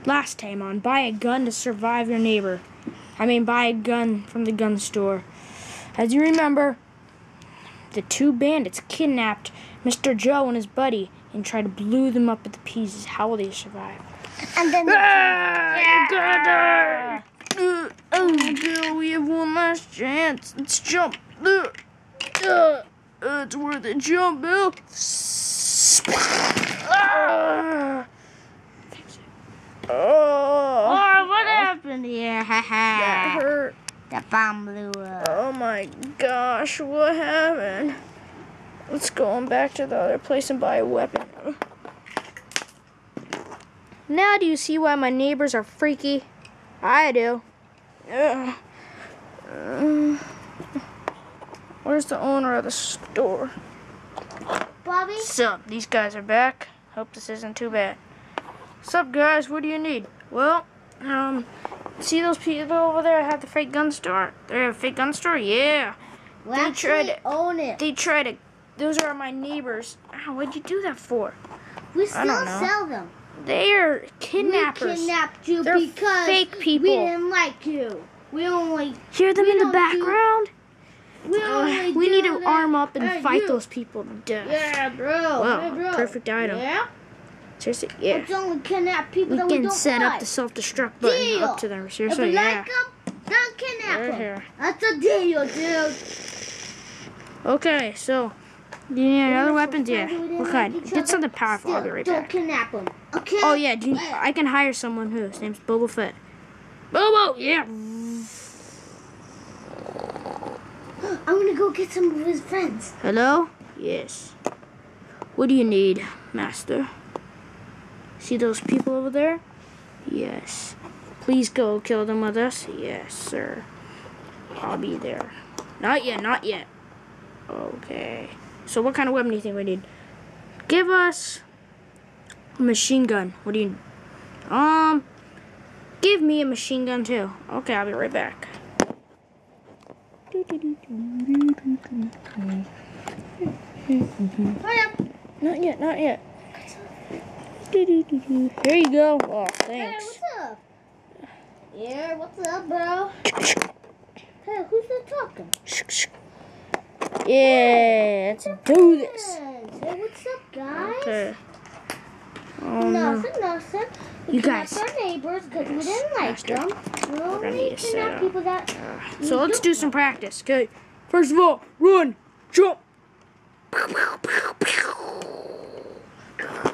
Last time on Buy a Gun to Survive Your Neighbor. Buy a gun from the gun store. As you remember, the two bandits kidnapped Mr. Joe and his buddy and tried to blow them up into pieces. How will they survive? And then Oh, Joe, we have one last chance. Let's jump. It's worth a jump, Bill. Oh, what happened here? That hurt. The bomb blew up. Oh my gosh, what happened? Let's go on back to the other place and buy a weapon. Now do you see why my neighbors are freaky? I do. Where's the owner of the store? Bobby? Sup, these guys are back. Hope this isn't too bad. Sup guys, what do you need? Well, see those people over there have the fake gun store? They have a fake gun store? Yeah. We actually own it. Those are my neighbors. Ow, what'd you do that for? We still sell them. They're kidnappers. We kidnapped you They're because fake people. We didn't like you. We only hear them in the background. We need to arm up and fight those people to death. Yeah, bro. Wow, hey, bro. perfect item. Yeah. Seriously, yeah. Let's only kidnap people We that we can don't set like. up the self-destruct button up to them. Seriously, if we yeah. like them, don't kidnap them. Here. That's a deal, dude. Okay, so do you need other weapons? Yeah. What kind? Get something powerful. I'll be right back. Don't kidnap them. Okay. Oh yeah, I can hire someone who his name's Boba Fett. Bobo, yeah. I'm gonna go get some of his friends. Hello? Yes. What do you need, master? See those people over there? Yes. Please go kill them with us? Yes, sir. I'll be there. Not yet, not yet. Okay. So what kind of weapon do you think we need? Give us a machine gun. What do you need? Give me a machine gun too. Okay, I'll be right back. Hurry up. Not yet, not yet. Here you go. Oh, thanks. Hey, what's up? Yeah, what's up, bro? Hey, who's that talking? Yeah, let's do this. Hey, what's up, guys? Okay. Nothing. You guys. Our neighbors because we didn't like them. We gonna only need to set kidnap up. people that. So let's do some practice. Okay. First of all, run, jump.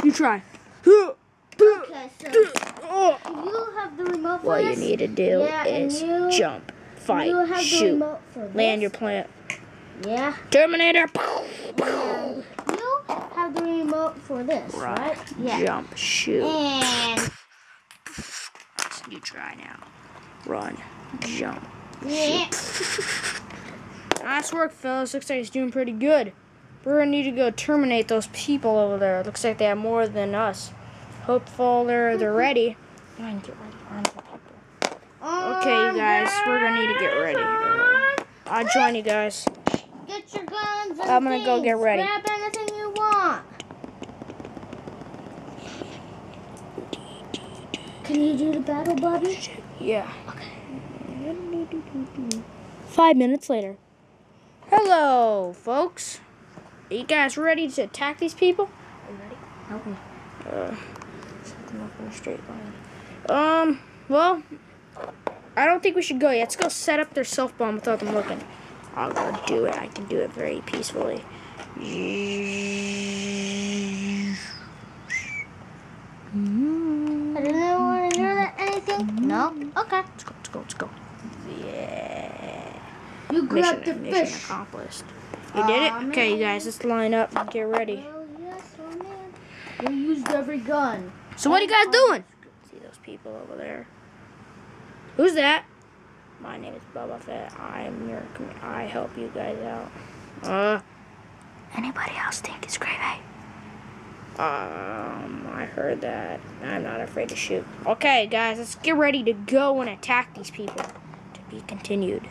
You try. Okay, so you have the remote for What this? you need to do is jump, fight, you have the shoot, remote for this? land your plant. Yeah. Terminator. And you have the remote for this, right? Yeah. Jump, shoot. And You try now. Run, jump. yeah. Nice work, fellas. Looks like he's doing pretty good. We're gonna need to go terminate those people over there. Looks like they have more than us. Hopeful they're ready. Get ready. Okay, you guys, we're gonna need to get ready. I'll join you guys. Get your guns and I'm gonna go get ready. Grab anything you want. Can you do the battle, Bobby? Yeah. Okay. 5 minutes later. Hello, folks. Are you guys ready to attack these people? Are you ready? Okay. Set them up in a straight line. Well, I don't think we should go yet. Let's go set up their self-bomb without them looking. I'll go do it. I can do it very peacefully. I don't want to know that anything. No? Okay. Let's go. Yeah. You grabbed the Mission fish. accomplished. You did it? Okay, you guys, let's line up and get ready. Oh, yes, oh, man. We used every gun. So what are you guys doing? See those people over there? Who's that? My name is Boba Fett. I help you guys out. Anybody else think it's gravy? I heard that. I'm not afraid to shoot. Okay, guys, let's get ready to go and attack these people. To be continued.